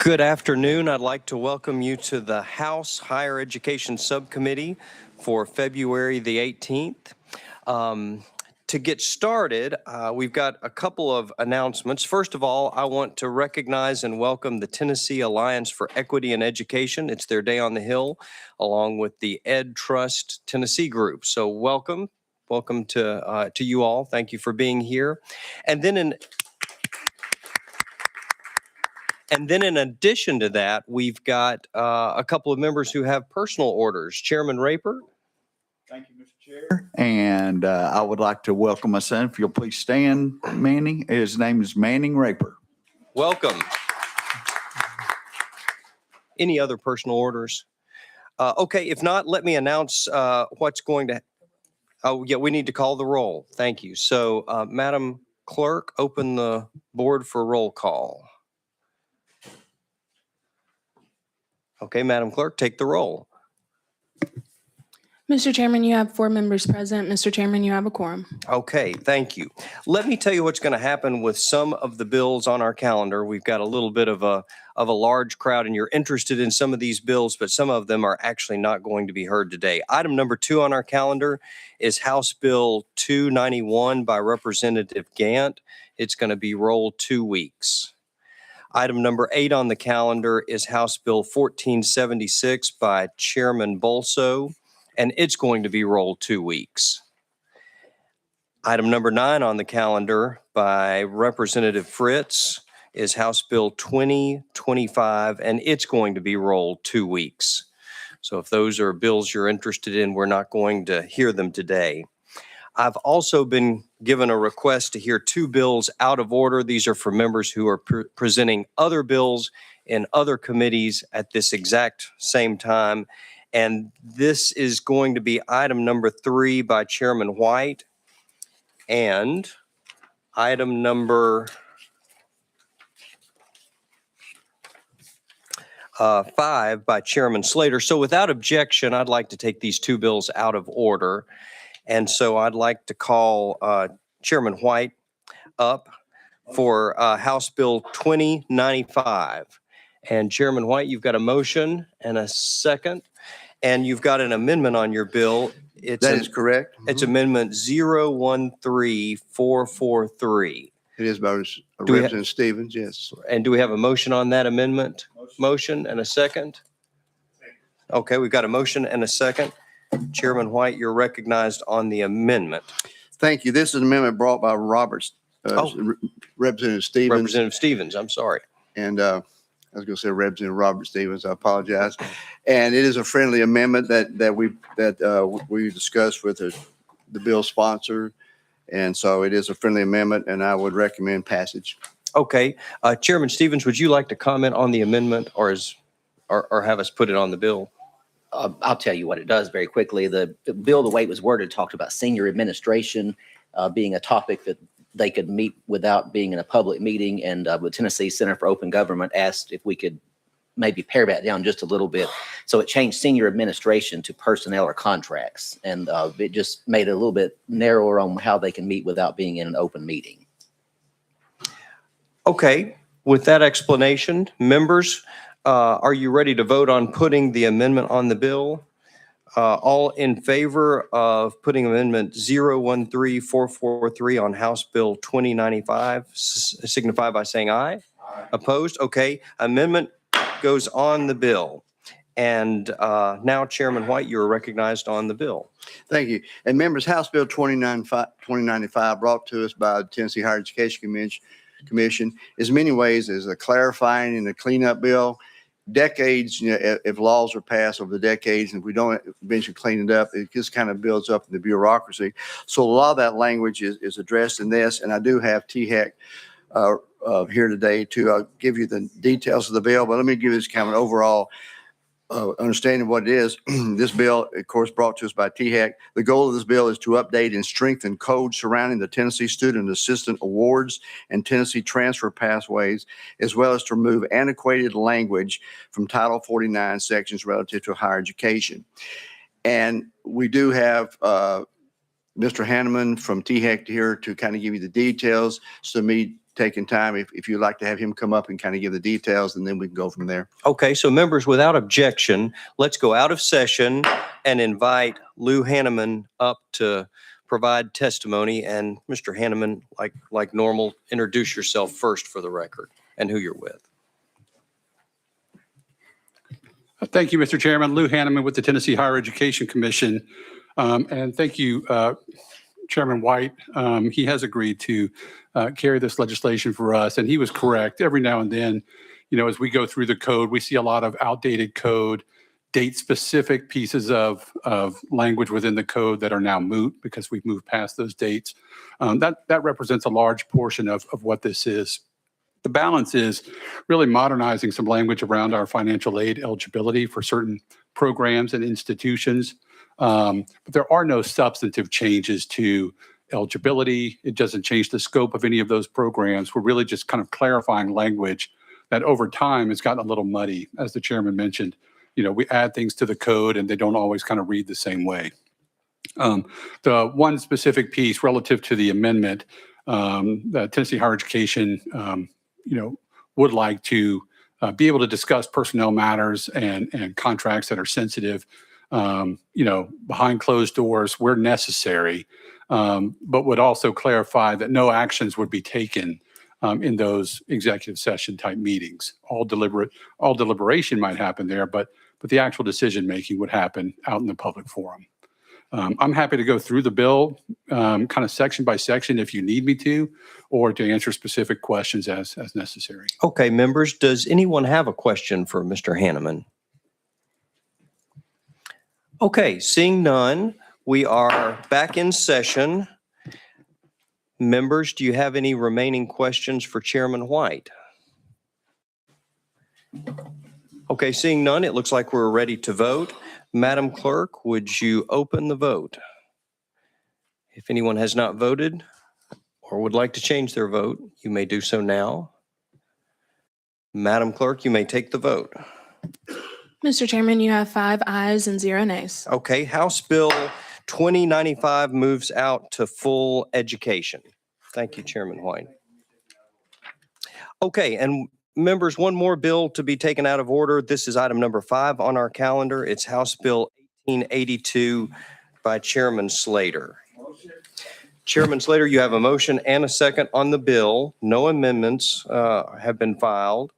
Good afternoon. I'd like to welcome you to the House Higher Education Subcommittee for February the 18th. To get started, we've got a couple of announcements. First of all, I want to recognize and welcome the Tennessee Alliance for Equity in Education. It's their day on the Hill, along with the Ed Trust Tennessee group. So welcome to you all. Thank you for being here. And then in addition to that, we've got a couple of members who have personal orders. Chairman Raper. Thank you, Mr. Chair. And I would like to welcome my son. If you'll please stand, Manning. His name is Manning Raper. Welcome. Any other personal orders? Okay, if not, let me announce what's going to. Oh, yeah, we need to call the roll. Thank you. So, Madam Clerk, open the board for roll call. Okay, Madam Clerk, take the roll. Mr. Chairman, you have 4 members present. Mr. Chairman, you have a quorum. Okay, thank you. Let me tell you what's going to happen with some of the bills on our calendar. We've got a little bit of a large crowd, and you're interested in some of these bills, but some of them are actually not going to be heard today. Item number 2 on our calendar is House Bill 291 by Representative Gant. It's going to be rolled 2 weeks. Item number 8 on the calendar is House Bill 1476 by Chairman Bolso, and it's going to be rolled 2 weeks. Item number 9 on the calendar by Representative Fritz is House Bill 2025, and it's going to be rolled 2 weeks. So if those are bills you're interested in, we're not going to hear them today. I've also been given a request to hear 2 bills out of order. These are for members who are presenting other bills in other committees at this exact same time. And this is going to be item number 3 by Chairman White and item number 5 by Chairman Slater. So without objection, I'd like to take these 2 bills out of order. And so I'd like to call Chairman White up for House Bill 2095. And Chairman White, you've got a motion and a second, and you've got an amendment on your bill. That is correct. It's Amendment 013443. It is by Representative Stevens, yes. And do we have a motion on that amendment? Motion and a second? Okay, we've got a motion and a second. Chairman White, you're recognized on the amendment. Thank you. This is an amendment brought by Representative Stevens. Representative Stevens, I'm sorry. And I was going to say Representative Robert Stevens. I apologize. And it is a friendly amendment that we discussed with the bill sponsor. And so it is a friendly amendment, and I would recommend passage. Okay. Chairman Stevens, would you like to comment on the amendment or have us put it on the bill? I'll tell you what it does very quickly. The bill, the way it was worded, talked about senior administration being a topic that they could meet without being in a public meeting. And the Tennessee Center for Open Government asked if we could maybe pare that down just a little bit. So it changed senior administration to personnel or contracts. And it just made it a little bit narrower on how they can meet without being in an open meeting. Okay. With that explanation, members, are you ready to vote on putting the amendment on the bill? All in favor of putting amendment 013443 on House Bill 2095, signify by saying aye. Aye. Opposed? Okay. Amendment goes on the bill. And now, Chairman White, you are recognized on the bill. Thank you. And members, House Bill 2095 brought to us by the Tennessee Higher Education Commission is in many ways is a clarifying and a cleanup bill. Decades, if laws are passed over the decades and if we don't eventually clean it up, it just kind of builds up in the bureaucracy. So a lot of that language is addressed in this, and I do have THEC here today to give you the details of the bill, but let me give you this kind of an overall understanding of what it is. This bill, of course, brought to us by THEC. The goal of this bill is to update and strengthen codes surrounding the Tennessee Student Assistant Awards and Tennessee Transfer Pathways, as well as to remove antiquated language from Title 49 sections relative to higher education. And we do have Mr. Hanneman from THEC here to kind of give you the details. So taking time. If you'd like to have him come up and kind of give the details, and then we can go from there. Okay, so members, without objection, let's go out of session and invite Lou Hanneman up to provide testimony. And Mr. Hanneman, like normal, introduce yourself first for the record and who you're with. Thank you, Mr. Chairman. Lou Hanneman with the Tennessee Higher Education Commission. And thank you, Chairman White. He has agreed to carry this legislation for us, and he was correct. Every now and then, as we go through the code, we see a lot of outdated code, date-specific pieces of language within the code that are now moot because we've moved past those dates. That represents a large portion of what this is. The balance is really modernizing some language around our financial aid eligibility for certain programs and institutions. But there are no substantive changes to eligibility. It doesn't change the scope of any of those programs. We're really just kind of clarifying language that over time has gotten a little muddy. As the chairman mentioned, we add things to the code and they don't always kind of read the same way. The one specific piece relative to the amendment, the Tennessee Higher Education, would like to be able to discuss personnel matters and contracts that are sensitive, behind closed doors where necessary, but would also clarify that no actions would be taken in those executive session type meetings. All deliberation might happen there, but the actual decision making would happen out in the public forum. I'm happy to go through the bill kind of section by section if you need me to, or to answer specific questions as necessary. Okay, members, does anyone have a question for Mr. Hanneman? Okay, seeing none, we are back in session. Members, do you have any remaining questions for Chairman White? Okay, seeing none, it looks like we're ready to vote. Madam Clerk, would you open the vote? If anyone has not voted or would like to change their vote, you may do so now. Madam Clerk, you may take the vote. Mr. Chairman, you have 5 ayes and 0 nays. Okay, House Bill 2095 moves out to full education. Thank you, Chairman White. Okay, and members, one more bill to be taken out of order. This is item number 5 on our calendar. It's House Bill 1882 by Chairman Slater. Chairman Slater, you have a motion and a second on the bill. No amendments have been filed.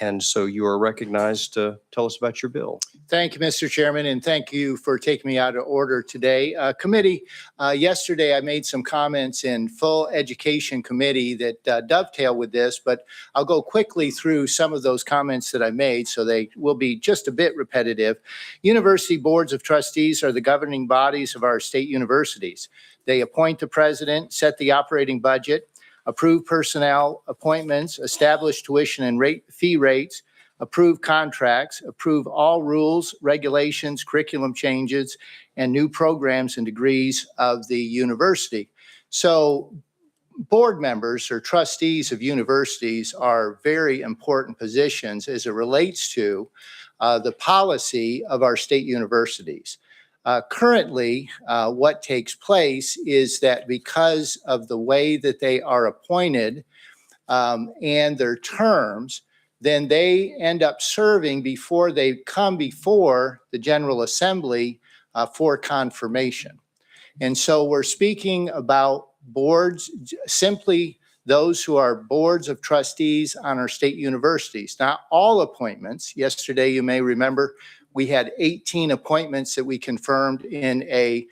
And so you are recognized to tell us about your bill. Thank you, Mr. Chairman, and thank you for taking me out of order today. Committee, yesterday I made some comments in full education committee that dovetail with this, but I'll go quickly through some of those comments that I made so they will be just a bit repetitive. University boards of trustees are the governing bodies of our state universities. They appoint the president, set the operating budget, approve personnel appointments, establish tuition and fee rates, approve contracts, approve all rules, regulations, curriculum changes, and new programs and degrees of the university. So board members or trustees of universities are very important positions as it relates to the policy of our state universities. Currently, what takes place is that because of the way that they are appointed and their terms, then they end up serving before they come before the General Assembly for confirmation. And so we're speaking about boards, simply those who are boards of trustees on our state universities, not all appointments. Yesterday, you may remember, we had 18 appointments that we confirmed in a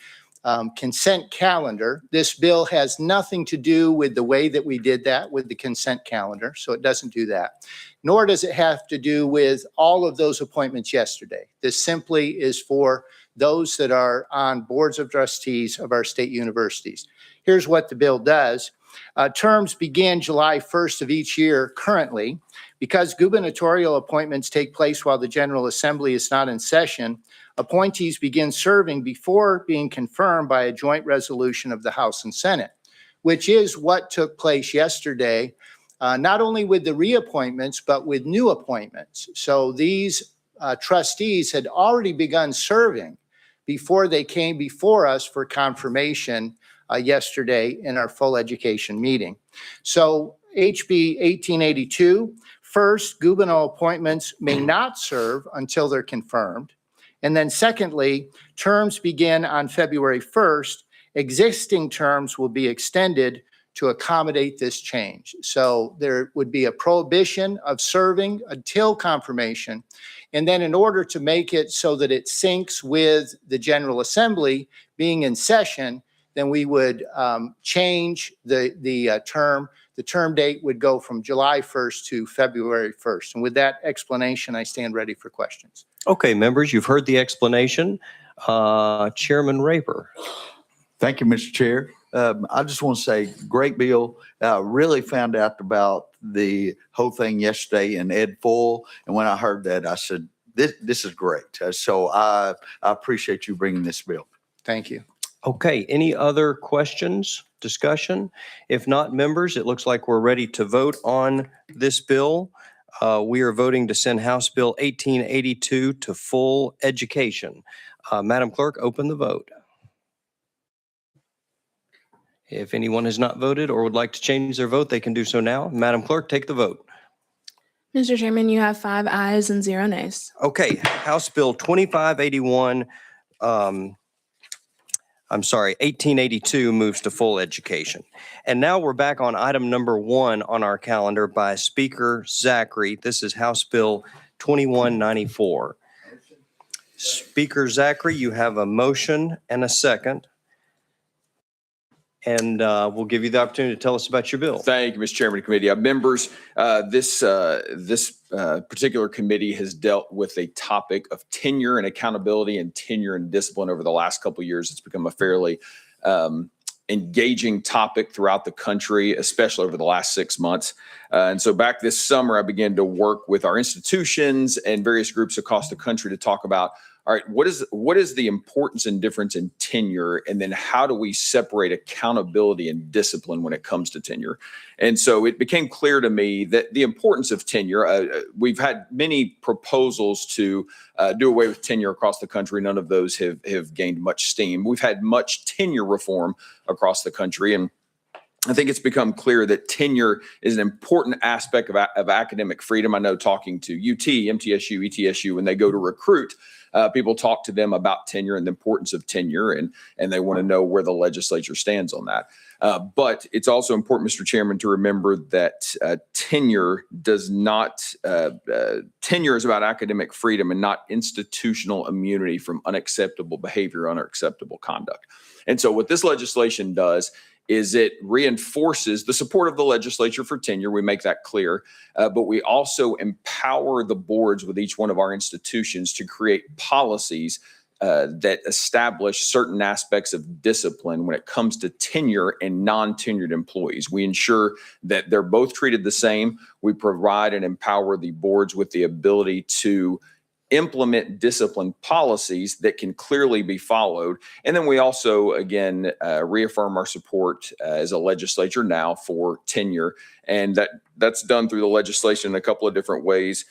consent calendar. This bill has nothing to do with the way that we did that with the consent calendar, so it doesn't do that. Nor does it have to do with all of those appointments yesterday. This simply is for those that are on boards of trustees of our state universities. Here's what the bill does. Terms begin July 1st of each year currently. Because gubernatorial appointments take place while the General Assembly is not in session, appointees begin serving before being confirmed by a joint resolution of the House and Senate, which is what took place yesterday, not only with the reappointments, but with new appointments. So these trustees had already begun serving before they came before us for confirmation yesterday in our full education meeting. So HB 1882. First, gubernatorial appointments may not serve until they're confirmed. And then secondly, terms begin on February 1st. Existing terms will be extended to accommodate this change. So there would be a prohibition of serving until confirmation. And then in order to make it so that it syncs with the General Assembly being in session, then we would change the term. The term date would go from July 1st to February 1st. And with that explanation, I stand ready for questions. Okay, members, you've heard the explanation. Chairman Raper. Thank you, Mr. Chair. I just want to say, great bill. Really found out about the whole thing yesterday in Ed Full. And when I heard that, I said, this is great. So I appreciate you bringing this bill. Thank you. Okay, any other questions, discussion? If not, members, it looks like we're ready to vote on this bill. We are voting to send House Bill 1882 to full education. Madam Clerk, open the vote. If anyone has not voted or would like to change their vote, they can do so now. Madam Clerk, take the vote. Mr. Chairman, you have 5 ayes and 0 nays. Okay, House Bill 2581, 1882 moves to full education. And now we're back on item number 1 on our calendar by Speaker Zachary. This is House Bill 2194. Speaker Zachary, you have a motion and a second. And we'll give you the opportunity to tell us about your bill. Thank you, Mr. Chairman of the committee. Members, this particular committee has dealt with a topic of tenure and accountability and tenure and discipline over the last couple of years. It's become a fairly engaging topic throughout the country, especially over the last 6 months. And so back this summer, I began to work with our institutions and various groups across the country to talk about, all right, what is the importance and difference in tenure? And then how do we separate accountability and discipline when it comes to tenure? And so it became clear to me that the importance of tenure, we've had many proposals to do away with tenure across the country. None of those have gained much steam. We've had much tenure reform across the country. And I think it's become clear that tenure is an important aspect of academic freedom. I know talking to UT, MTSU, ETSU, when they go to recruit, people talk to them about tenure and the importance of tenure, and they want to know where the legislature stands on that. But it's also important, Mr. Chairman, to remember that tenure is about academic freedom and not institutional immunity from unacceptable behavior, unacceptable conduct. And so what this legislation does is it reinforces the support of the legislature for tenure. We make that clear, but we also empower the boards with each one of our institutions to create policies that establish certain aspects of discipline when it comes to tenure and non-tenured employees. We ensure that they're both treated the same. We provide and empower the boards with the ability to implement discipline policies that can clearly be followed. And then we also, again, reaffirm our support as a legislature now for tenure. And that's done through the legislation in a couple of different ways.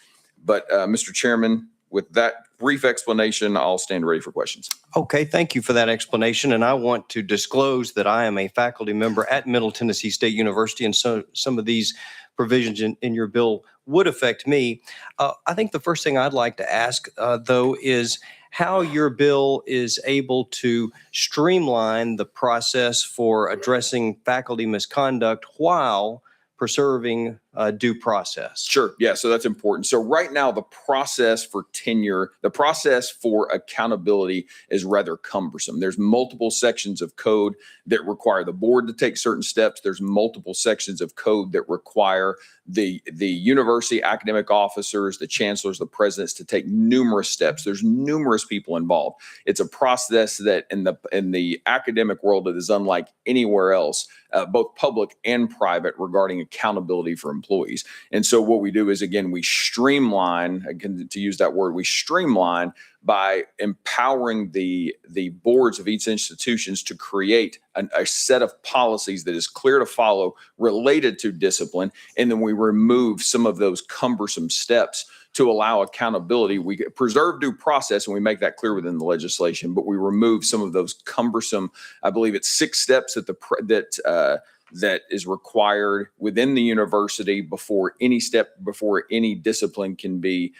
But Mr. Chairman, with that brief explanation, I'll stand ready for questions. Okay, thank you for that explanation. And I want to disclose that I am a faculty member at Middle Tennessee State University, and so some of these provisions in your bill would affect me. I think the first thing I'd like to ask, though, is how your bill is able to streamline the process for addressing faculty misconduct while preserving due process. Sure. Yeah. So that's important. So right now, the process for tenure, the process for accountability is rather cumbersome. There's multiple sections of code that require the board to take certain steps. There's multiple sections of code that require the university academic officers, the chancellors, the presidents to take numerous steps. There's numerous people involved. It's a process that in the academic world, it is unlike anywhere else, both public and private, regarding accountability for employees. And so what we do is, again, we streamline, again, to use that word, we streamline by empowering the boards of each institutions to create a set of policies that is clear to follow related to discipline. And then we remove some of those cumbersome steps to allow accountability. We preserve due process, and we make that clear within the legislation, but we remove some of those cumbersome, I believe it's 6 steps that that is required within the university before any discipline can be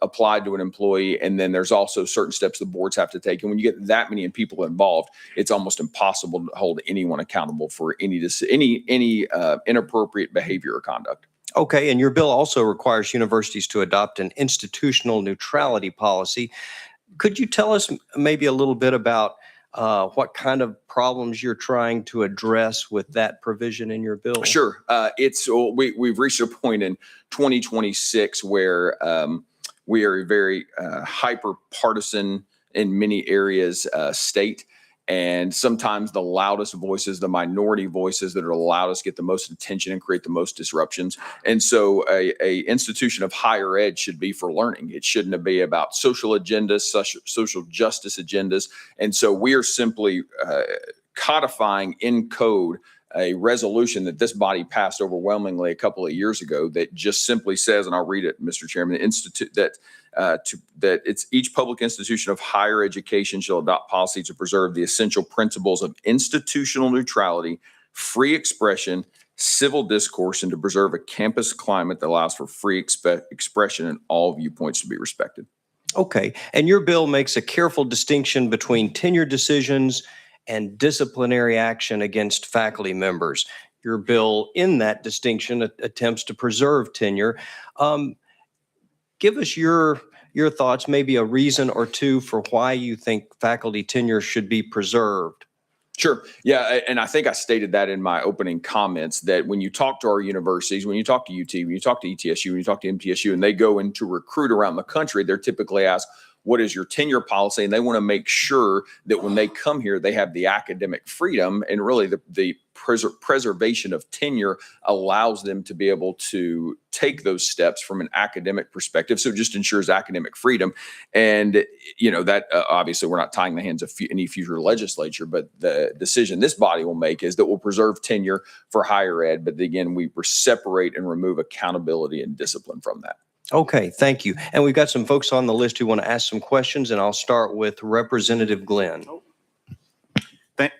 applied to an employee. And then there's also certain steps the boards have to take. And when you get that many people involved, it's almost impossible to hold anyone accountable for any inappropriate behavior or conduct. Okay, and your bill also requires universities to adopt an institutional neutrality policy. Could you tell us maybe a little bit about what kind of problems you're trying to address with that provision in your bill? Sure. We've reached a point in 2026 where we are a very hyper partisan in many areas state. And sometimes the loudest voices, the minority voices that are the loudest, get the most attention and create the most disruptions. And so a institution of higher ed should be for learning. It shouldn't be about social agendas, social justice agendas. And so we are simply codifying in code a resolution that this body passed overwhelmingly a couple of years ago that just simply says, and I'll read it, Mr. Chairman, that it's each public institution of higher education shall adopt policy to preserve the essential principles of institutional neutrality, free expression, civil discourse, and to preserve a campus climate that allows for free expression and all viewpoints to be respected. Okay, and your bill makes a careful distinction between tenure decisions and disciplinary action against faculty members. Your bill, in that distinction, attempts to preserve tenure. Give us your thoughts, maybe a reason or two for why you think faculty tenure should be preserved. Sure. Yeah. And I think I stated that in my opening comments that when you talk to our universities, when you talk to UT, when you talk to ETSU, when you talk to MTSU, and they go in to recruit around the country, they're typically asked, what is your tenure policy? And they want to make sure that when they come here, they have the academic freedom, and really the preservation of tenure allows them to be able to take those steps from an academic perspective. So it just ensures academic freedom. And, that obviously we're not tying the hands of any future legislature, but the decision this body will make is that we'll preserve tenure for higher ed. But again, we separate and remove accountability and discipline from that. Okay, thank you. And we've got some folks on the list who want to ask some questions, and I'll start with Representative Glenn.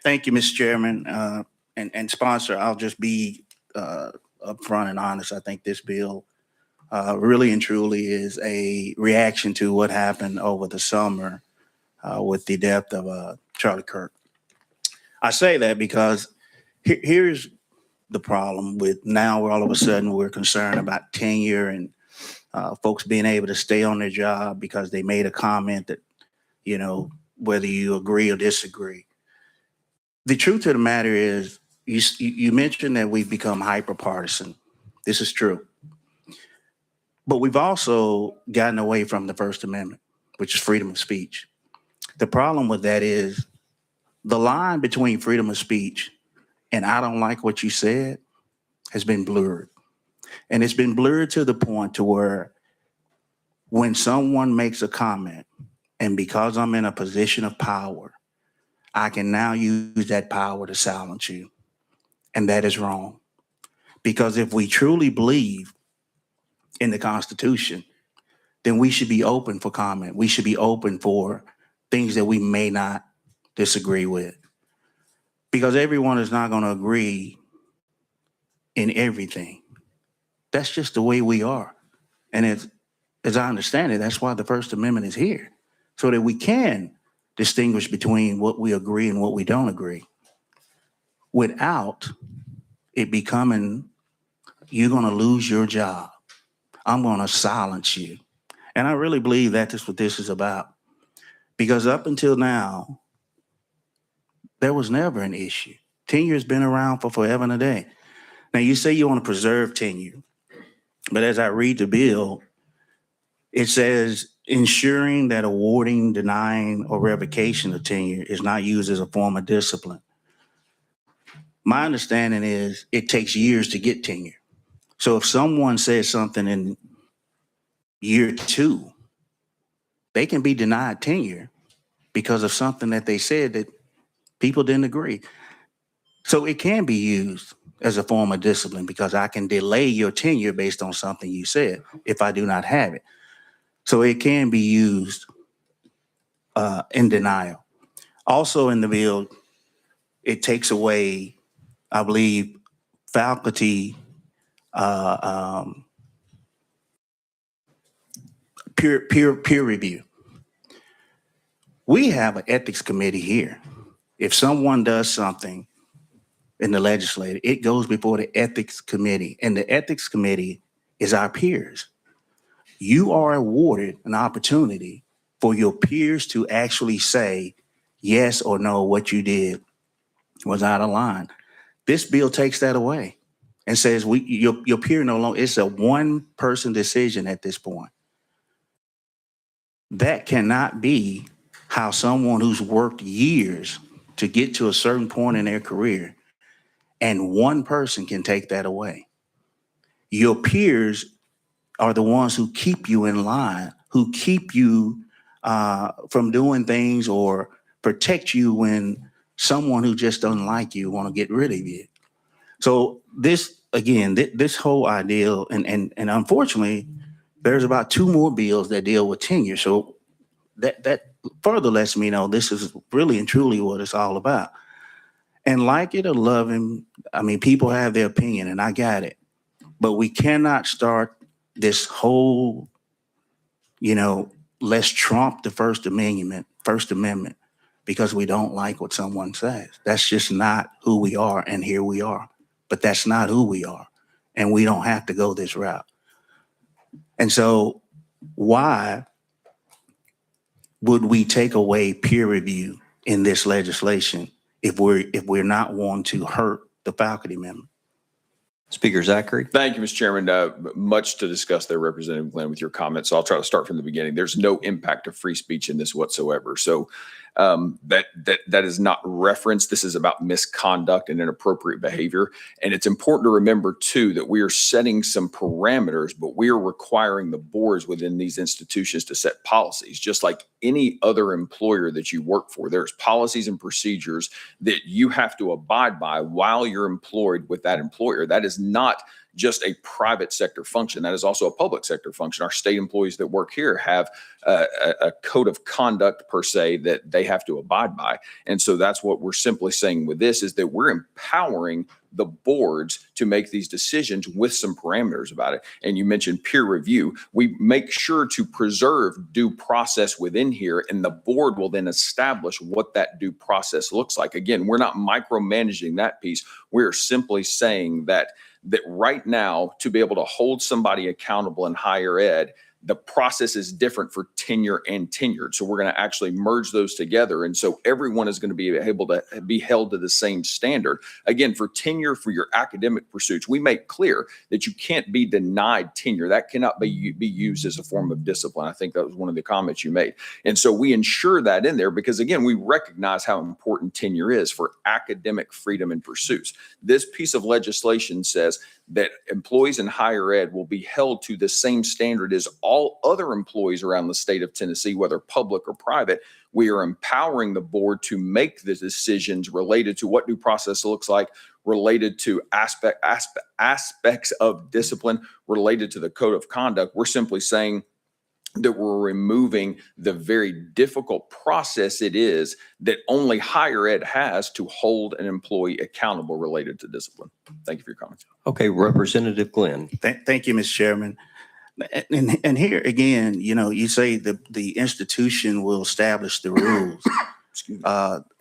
Thank you, Mr. Chairman. And sponsor, I'll just be upfront and honest. I think this bill really and truly is a reaction to what happened over the summer with the death of Charlie Kirk. I say that because here's the problem with now all of a sudden we're concerned about tenure and folks being able to stay on their job because they made a comment that, whether you agree or disagree. The truth of the matter is, you mentioned that we've become hyper-partisan. This is true. But we've also gotten away from the First Amendment, which is freedom of speech. The problem with that is the line between freedom of speech and I don't like what you said has been blurred. And it's been blurred to the point to where when someone makes a comment, and because I'm in a position of power, I can now use that power to silence you. And that is wrong. Because if we truly believe in the Constitution, then we should be open for comment. We should be open for things that we may not disagree with. Because everyone is not going to agree in everything. That's just the way we are. And as I understand it, that's why the First Amendment is here, so that we can distinguish between what we agree and what we don't agree without it becoming, you're going to lose your job. I'm going to silence you. And I really believe that is what this is about. Because up until now, there was never an issue. Tenure has been around for forever and a day. Now, you say you want to preserve tenure. But as I read the bill, it says ensuring that awarding, denying, or revocation of tenure is not used as a form of discipline. My understanding is it takes years to get tenure. So if someone says something in year 2, they can be denied tenure because of something that they said that people didn't agree. So it can be used as a form of discipline because I can delay your tenure based on something you said if I do not have it. So it can be used in denial. Also in the bill, it takes away I believe, faculty peer review. We have an ethics committee here. If someone does something in the legislature, it goes before the ethics committee, and the ethics committee is our peers. You are awarded an opportunity for your peers to actually say yes or no, what you did was out of line. This bill takes that away and says your peer no longer, it's a one-person decision at this point. That cannot be how someone who's worked years to get to a certain point in their career, and one person can take that away. Your peers are the ones who keep you in line, who keep you from doing things or protect you when someone who just doesn't like you want to get rid of you. So this, again, this whole idea, and unfortunately, there's about 2 more bills that deal with tenure. So that further lets me know this is really and truly what it's all about. And like it or love him, I mean, people have their opinion, and I got it. But we cannot start this whole, let's trump the First Amendment, because we don't like what someone says. That's just not who we are, and here we are. But that's not who we are, and we don't have to go this route. And so why would we take away peer review in this legislation if we're not wanting to hurt the faculty member? Speaker Zachary. Thank you, Mr. Chairman. Much to discuss there, Representative Glenn, with your comments. So I'll try to start from the beginning. There's no impact of free speech in this whatsoever. So that is not referenced. This is about misconduct and inappropriate behavior. And it's important to remember, too, that we are setting some parameters, but we are requiring the boards within these institutions to set policies, just like any other employer that you work for. There's policies and procedures that you have to abide by while you're employed with that employer. That is not just a private sector function. That is also a public sector function. Our state employees that work here have a code of conduct, per se, that they have to abide by. And so that's what we're simply saying with this, is that we're empowering the boards to make these decisions with some parameters about it. And you mentioned peer review. We make sure to preserve due process within here, and the board will then establish what that due process looks like. Again, we're not micromanaging that piece. We're simply saying that right now, to be able to hold somebody accountable in higher ed, the process is different for tenure and tenured. So we're going to actually merge those together. And so everyone is going to be able to be held to the same standard. Again, for tenure, for your academic pursuits, we make clear that you can't be denied tenure. That cannot be used as a form of discipline. I think that was one of the comments you made. And so we ensure that in there because, again, we recognize how important tenure is for academic freedom and pursuits. This piece of legislation says that employees in higher ed will be held to the same standard as all other employees around the state of Tennessee, whether public or private. We are empowering the board to make the decisions related to what due process looks like, related to aspects of discipline, related to the code of conduct. We're simply saying that we're removing the very difficult process it is that only higher ed has to hold an employee accountable related to discipline. Thank you for your comments. Okay, Representative Glenn. Thank you, Mr. Chairman. And here again, you say the institution will establish the rules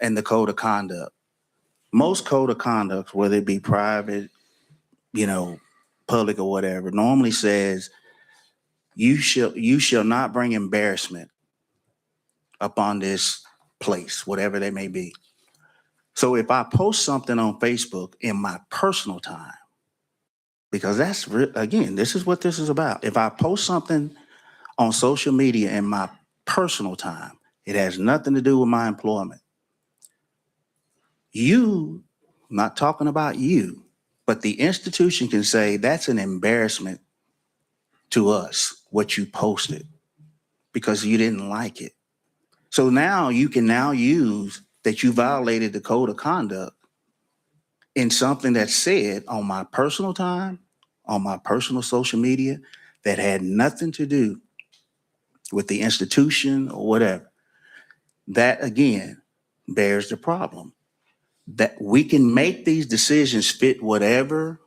and the code of conduct. Most code of conduct, whether it be private, public or whatever, normally says you shall not bring embarrassment upon this place, whatever they may be. So if I post something on Facebook in my personal time, because again, this is what this is about. If I post something on social media in my personal time, it has nothing to do with my employment. I'm not talking about you, but the institution can say that's an embarrassment to us, what you posted, because you didn't like it. So now you can use that you violated the code of conduct in something that's said on my personal time, on my personal social media, that had nothing to do with the institution or whatever. That, again, bears the problem. that we can make these decisions fit whatever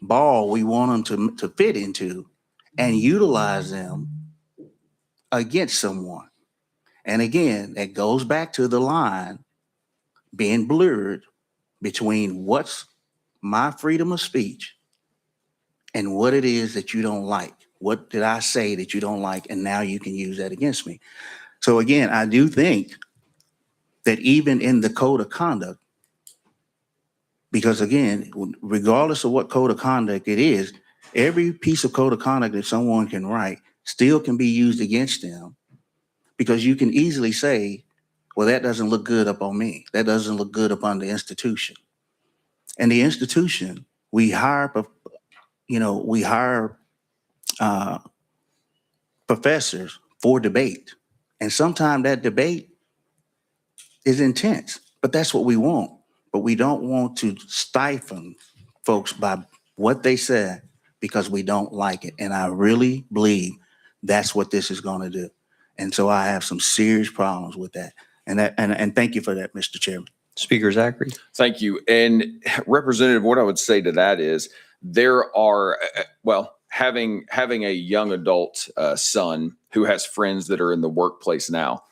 ball we want them to fit into and utilize them against someone. And again, that goes back to the line being blurred between what's my freedom of speech and what it is that you don't like. What did I say that you don't like? And now you can use that against me. So again, I do think that even in the code of conduct, because again, regardless of what code of conduct it is, every piece of code of conduct that someone can write still can be used against them, because you can easily say, well, that doesn't look good up on me. That doesn't look good up on the institution. And the institution, we hire professors for debate. And sometimes that debate is intense, but that's what we want. But we don't want to stifle folks by what they said because we don't like it. And I really believe that's what this is going to do. And so I have some serious problems with that. And thank you for that, Mr. Chairman. Speaker Zachary. Thank you. And Representative, what I would say to that is there are, having a young adult son who has friends that are in the workplace now,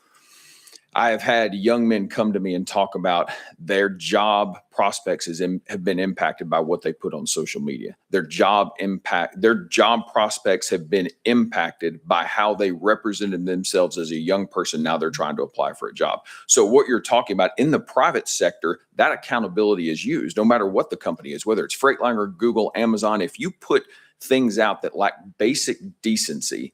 I have had young men come to me and talk about their job prospects have been impacted by what they put on social media. Their job prospects have been impacted by how they represented themselves as a young person. Now they're trying to apply for a job. So what you're talking about in the private sector, that accountability is used no matter what the company is, whether it's Freightliner, Google, Amazon. If you put things out that lack basic decency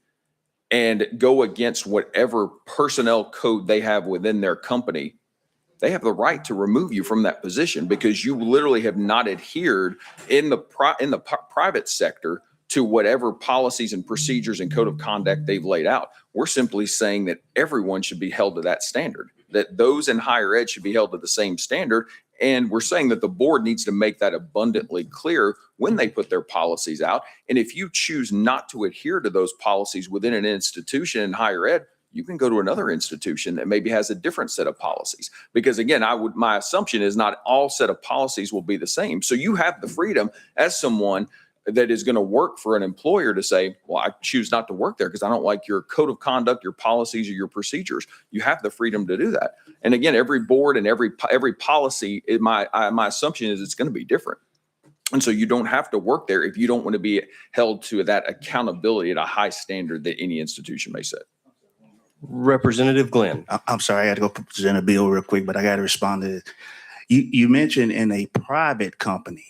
and go against whatever personnel code they have within their company, they have the right to remove you from that position because you literally have not adhered in the private sector to whatever policies and procedures and code of conduct they've laid out. We're simply saying that everyone should be held to that standard, that those in higher ed should be held to the same standard. And we're saying that the board needs to make that abundantly clear when they put their policies out. And if you choose not to adhere to those policies within an institution in higher ed, you can go to another institution that maybe has a different set of policies. Because again, my assumption is not all set of policies will be the same. So you have the freedom as someone that is going to work for an employer to say, well, I choose not to work there because I don't like your code of conduct, your policies, or your procedures. You have the freedom to do that. And again, every board and every policy, my assumption is it's going to be different. And so you don't have to work there if you don't want to be held to that accountability at a high standard that any institution may set. Representative Glenn. I'm sorry, I got to go present a bill real quick, but I got to respond to this. You mentioned in a private company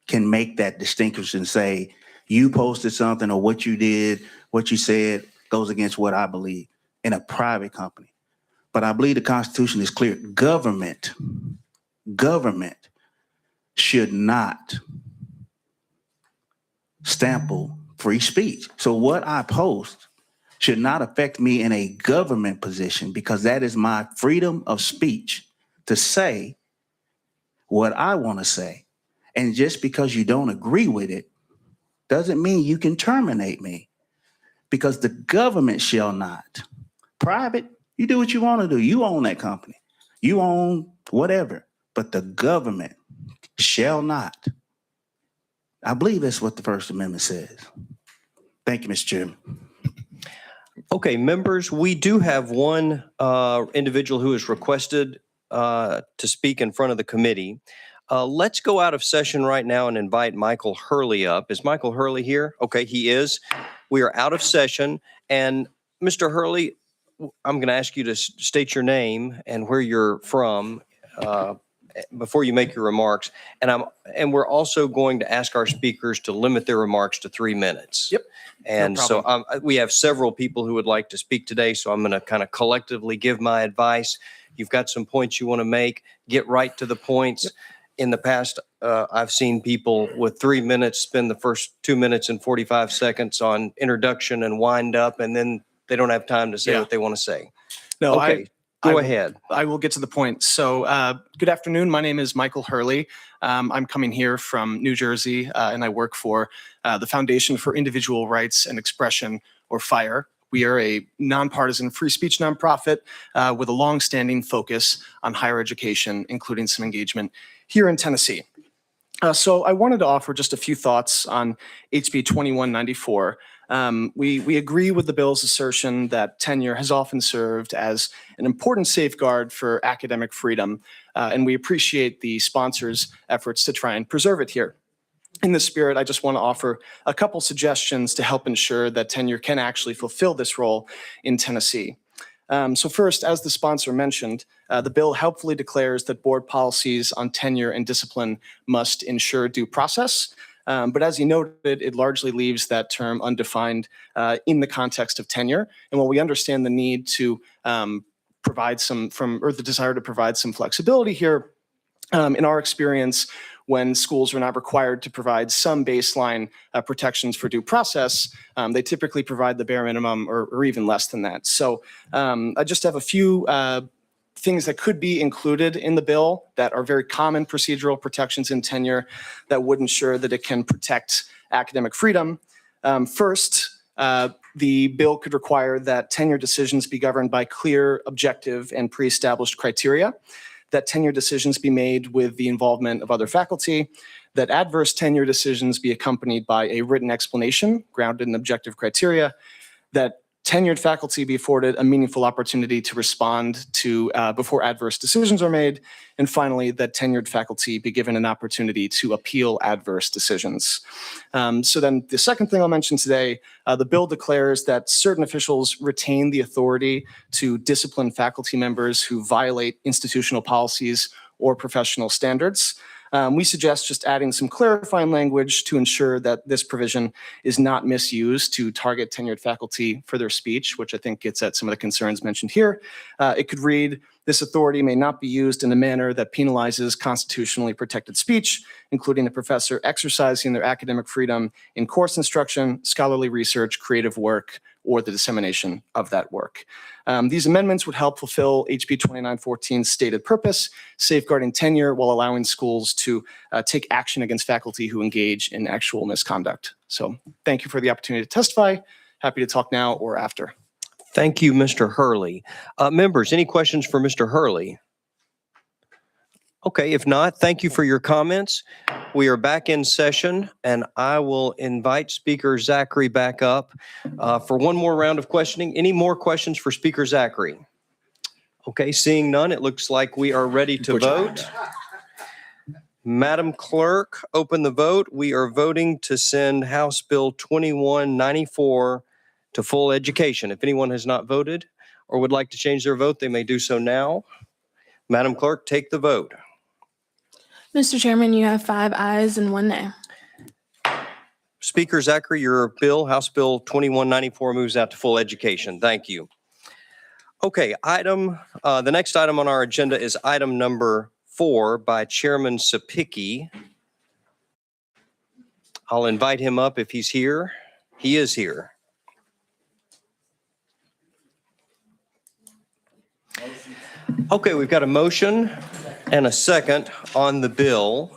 can make that distinction and say, you posted something or what you did, what you said goes against what I believe in a private company. But I believe the Constitution is clear. Government should not stample free speech. So what I post should not affect me in a government position because that is my freedom of speech to say what I want to say. And just because you don't agree with it doesn't mean you can terminate me because the government shall not. Private, you do what you want to do. You own that company. You own whatever, but the government shall not. I believe that's what the First Amendment says. Thank you, Mr. Chairman. Okay, members, we do have one individual who has requested to speak in front of the committee. Let's go out of session right now and invite Michael Hurley up. Is Michael Hurley here? Okay, he is. We are out of session. And Mr. Hurley, I'm going to ask you to state your name and where you're from before you make your remarks. And we're also going to ask our speakers to limit their remarks to 3 minutes. Yep. And No so we have several people who would like to speak today. So I'm going to kind of collectively give my advice. You've got some points you want to make, get right to the points. Yep. In the past, I've seen people with 3 minutes spend the first 2 minutes and 45 seconds on introduction and wind up, and then they don't have time to say what they want to say. No, okay, go ahead. I will get to the point. So good afternoon. My name is Michael Hurley. I'm coming here from New Jersey, and I work for the Foundation for Individual Rights and Expression, or FIRE. We are a nonpartisan free speech nonprofit with a longstanding focus on higher education, including some engagement here in Tennessee. So I wanted to offer just a few thoughts on HB 2194. We agree with the bill's assertion that tenure has often served as an important safeguard for academic freedom, and we appreciate the sponsors' efforts to try and preserve it here. In this spirit, I just want to offer a couple suggestions to help ensure that tenure can actually fulfill this role in Tennessee. So first, as the sponsor mentioned, the bill helpfully declares that board policies on tenure and discipline must ensure due process. But as you noted, it largely leaves that term undefined in the context of tenure. And while we understand the need to provide the desire to provide some flexibility here, in our experience, when schools are not required to provide some baseline protections for due process, they typically provide the bare minimum or even less than that. So I just have a few things that could be included in the bill that are very common procedural protections in tenure that would ensure that it can protect academic freedom. First, the bill could require that tenure decisions be governed by clear, objective, and pre-established criteria, that tenure decisions be made with the involvement of other faculty, that adverse tenure decisions be accompanied by a written explanation grounded in objective criteria, that tenured faculty be afforded a meaningful opportunity to respond to before adverse decisions are made, and finally, that tenured faculty be given an opportunity to appeal adverse decisions. So then the second thing I'll mention today, the bill declares that certain officials retain the authority to discipline faculty members who violate institutional policies or professional standards. We suggest just adding some clarifying language to ensure that this provision is not misused to target tenured faculty for their speech, which I think gets at some of the concerns mentioned here. It could read, this authority may not be used in a manner that penalizes constitutionally protected speech, including a professor exercising their academic freedom in course instruction, scholarly research, creative work, or the dissemination of that work. These amendments would help fulfill HB 2914's stated purpose, safeguarding tenure while allowing schools to take action against faculty who engage in actual misconduct. So thank you for the opportunity to testify. Happy to talk now or after. Thank you, Mr. Hurley. Members, any questions for Mr. Hurley? Okay, if not, thank you for your comments. We are back in session, and I will invite Speaker Zachary back up for one more round of questioning. Any more questions for Speaker Zachary? Okay, seeing none, it looks like we are ready to vote. Madam Clerk, open the vote. We are voting to send House Bill 2194 to full education. If anyone has not voted or would like to change their vote, they may do so now. Madam Clerk, take the vote. Mr. Chairman, you have 5 ayes and 1 nay. Speaker Zachary, your bill, House Bill 2194, moves out to full education. Thank you. Okay, the next item on our agenda is item number 4 by Chairman Subcommittee. I'll invite him up if he's here. He is here. Okay, we've got a motion and a second on the bill.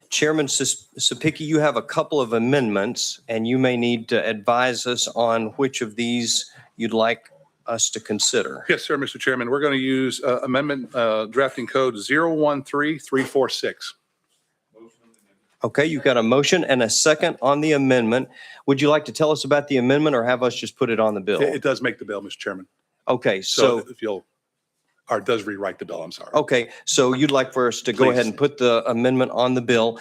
Chairman Subcommittee, you have a couple of amendments, and you may need to advise us on which of these you'd like us to consider. Yes, sir, Mr. Chairman. We're going to use amendment drafting code 013346. Okay, you've got a motion and a second on the amendment. Would you like to tell us about the amendment or have us just put it on the bill? It does make the bill, Mr. Chairman. Okay, So so if you'll, or it does rewrite the bill, I'm sorry. okay, so you'd like for us to go ahead Please. and put the amendment on the bill.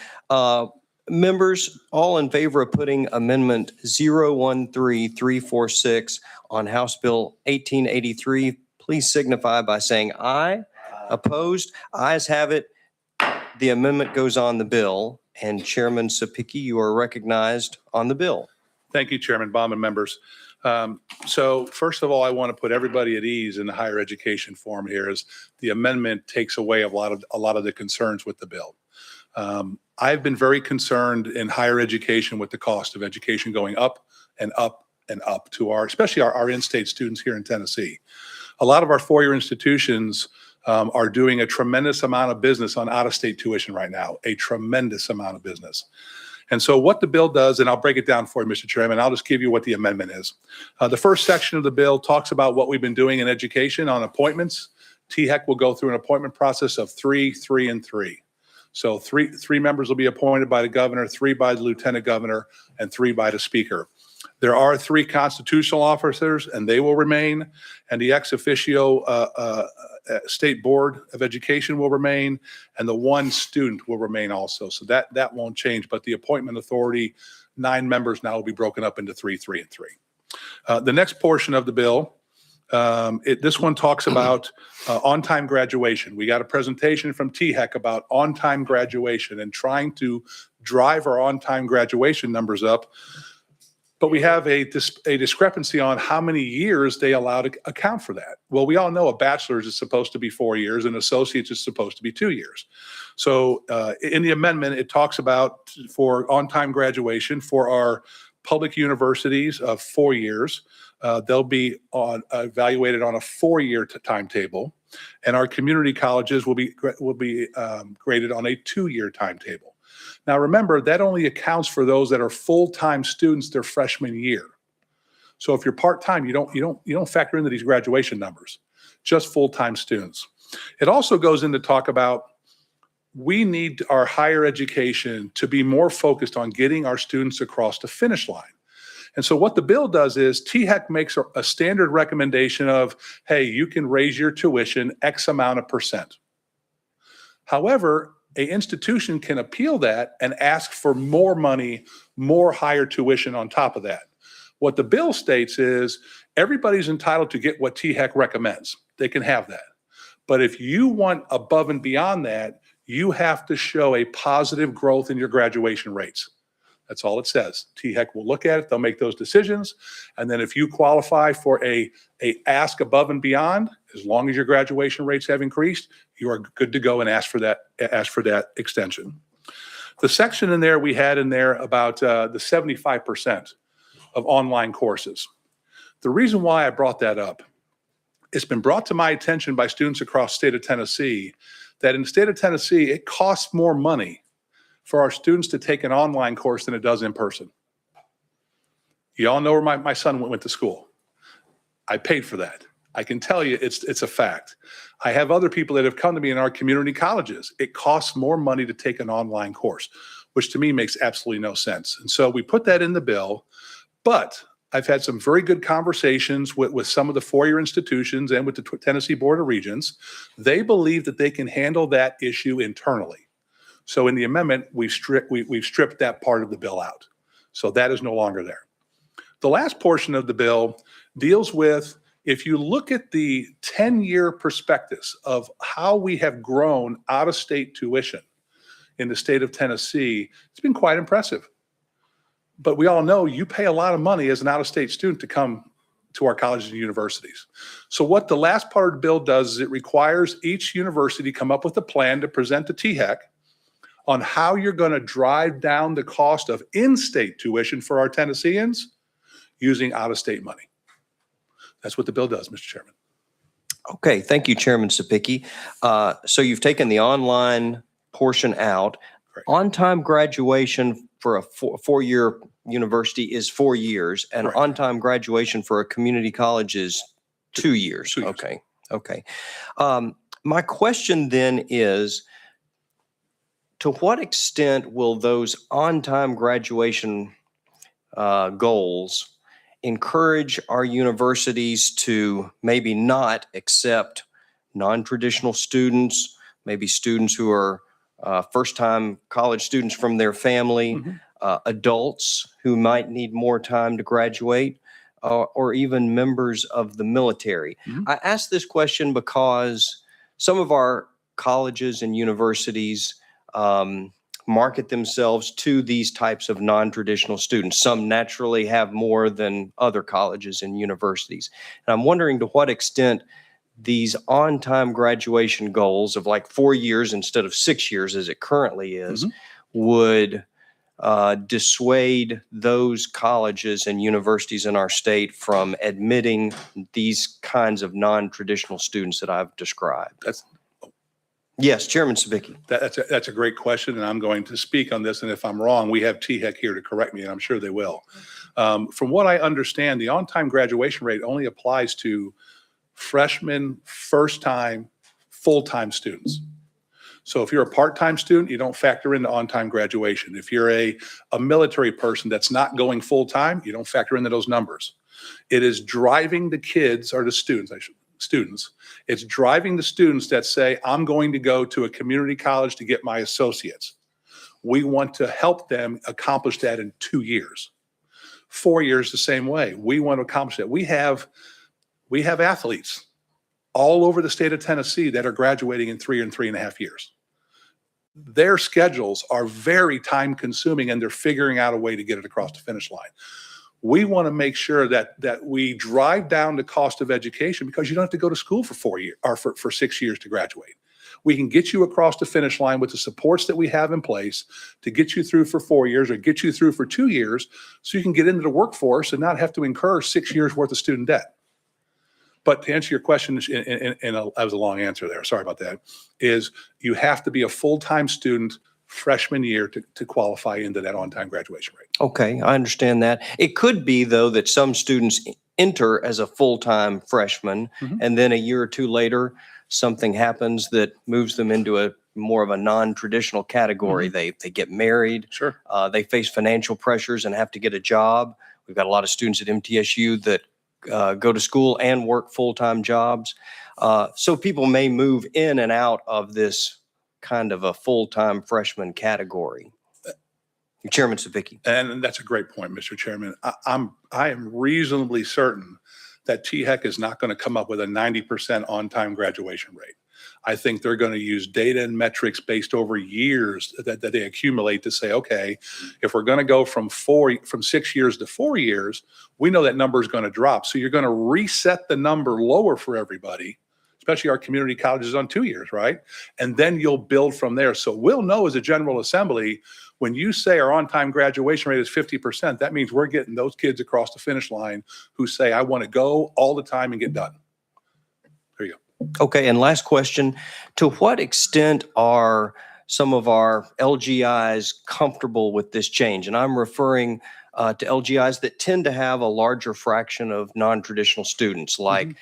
Members, all in favor of putting amendment 013346 on House Bill 1883, please signify by saying aye. Opposed? Ayes have it. The amendment goes on the bill, and Chairman Subcommittee, you are recognized on the bill. Thank you, Chairman Baum and members. So first of all, I want to put everybody at ease in the higher education forum here as the amendment takes away a lot of the concerns with the bill. I've been very concerned in higher education with the cost of education going up and up and up to especially our in-state students here in Tennessee. A lot of our four-year institutions are doing a tremendous amount of business on out-of-state tuition right now, a tremendous amount of business. And so what the bill does, and I'll break it down for you, Mr. Chairman, I'll just give you what the amendment is. The first section of the bill talks about what we've been doing in education on appointments. THEC will go through an appointment process of 3, 3, and 3. So three members will be appointed by the governor, 3 by the lieutenant governor, and 3 by the speaker. There are 3 constitutional officers, and they will remain, and the ex officio State Board of Education will remain, and the 1 student will remain also. So that won't change, but the appointment authority, 9 members now will be broken up into 3, 3, and 3. The next portion of the bill, this one talks about on-time graduation. We got a presentation from THEC about on-time graduation and trying to drive our on-time graduation numbers up. But we have a discrepancy on how many years they allow to account for that. Well, we all know a bachelor's is supposed to be 4 years and associate's is supposed to be 2 years. So in the amendment, it talks about for on-time graduation for our public universities of 4 years, they'll be evaluated on a 4-year timetable, and our community colleges will be graded on a 2-year timetable. Now, remember, that only accounts for those that are full-time students their freshman year. So if you're part-time, you don't factor into these graduation numbers, just full-time students. It also goes in to talk about we need our higher education to be more focused on getting our students across the finish line. And so what the bill does is THEC makes a standard recommendation of, hey, you can raise your tuition X amount of %. However, an institution can appeal that and ask for more money, more higher tuition on top of that. What the bill states is everybody's entitled to get what THEC recommends. They can have that. But if you want above and beyond that, you have to show a positive growth in your graduation rates. That's all it says. THEC will look at it, they'll make those decisions, and then if you qualify for a ask above and beyond, as long as your graduation rates have increased, you are good to go and ask for that extension. The section in there we had in there about the 75% of online courses. The reason why I brought that up, it's been brought to my attention by students across the state of Tennessee that in the state of Tennessee, it costs more money for our students to take an online course than it does in person. You all know where my son went to school. I paid for that. I can tell you it's a fact. I have other people that have come to me in our community colleges. It costs more money to take an online course, which to me makes absolutely no sense. And so we put that in the bill, but I've had some very good conversations with some of the 4-year institutions and with the Tennessee Board of Regents. They believe that they can handle that issue internally. So in the amendment, we've stripped that part of the bill out. So that is no longer there. The last portion of the bill deals with, if you look at the 10-year prospectus of how we have grown out-of-state tuition in the state of Tennessee, it's been quite impressive. But we all know you pay a lot of money as an out-of-state student to come to our colleges and universities. So what the last part of the bill does is it requires each university come up with a plan to present to THEC on how you're going to drive down the cost of in-state tuition for our Tennesseans using out-of-state money. That's what the bill does, Mr. Chairman. Okay, thank you, Chairman Sapicki. So you've taken the online portion out. Correct. On-time graduation for a 4-year university is 4 years, and Correct. on-time graduation for a community college is 2 years. 2 years. Okay. My question then is, to what extent will those on-time graduation goals encourage our universities to maybe not accept non-traditional students, maybe students who are first-time college students from their family, adults who might need more time to graduate, or even members of the military? I ask this question because some of our colleges and universities market themselves to these types of non-traditional students. Some naturally have more than other colleges and universities. And I'm wondering to what extent these on-time graduation goals of like 4 years instead of 6 years as it currently is would dissuade those colleges and universities in our state from admitting these kinds of non-traditional students that I've described. Yes, Chairman Sabicki. That's a great question, and I'm going to speak on this. And if I'm wrong, we have THEC here to correct me, and I'm sure they will. From what I understand, the on-time graduation rate only applies to freshmen, first-time, full-time students. So if you're a part-time student, you don't factor into on-time graduation. If you're a military person that's not going full-time, you don't factor into those numbers. It is driving the kids or the students, it's driving the students that say, I'm going to go to a community college to get my associates. We want to help them accomplish that in 2 years. 4 years the same way. We want to accomplish that. We have athletes all over the state of Tennessee that are graduating in 3 and 3.5 years. Their schedules are very time consuming and they're figuring out a way to get it across the finish line. We want to make sure that we drive down the cost of education because you don't have to go to school for 4 years or for 6 years to graduate. We can get you across the finish line with the supports that we have in place to get you through for 4 years or get you through for 2 years so you can get into the workforce and not have to incur 6 years worth of student debt. But to answer your question, and that was a long answer there, sorry about that, is you have to be a full-time student freshman year to qualify into that on-time graduation rate. Okay, I understand that. It could be, though, that some students enter as a full-time freshman, and then a year or two later, something happens that moves them into a more of a non-traditional category. They get married. Sure. They face financial pressures and have to get a job. We've got a lot of students at MTSU that go to school and work full-time jobs. So people may move in and out of this kind of a full-time freshman category. Chairman Sabicki. And that's a great point, Mr. Chairman. I am reasonably certain that THEC is not going to come up with a 90% on-time graduation rate. I think they're going to use data and metrics based over years that they accumulate to say, okay, if we're going to go from 6 years to 4 years, we know that number is going to drop. So you're going to reset the number lower for everybody, especially our community colleges on 2 years, right? And then you'll build from there. So we'll know as a General Assembly, when you say our on-time graduation rate is 50%, that means we're getting those kids across the finish line who say, I want to go all the time and get done. There you go. Okay, and last question. To what extent are some of our LGIs comfortable with this change? And I'm referring to LGIs that tend to have a larger fraction of non-traditional students, like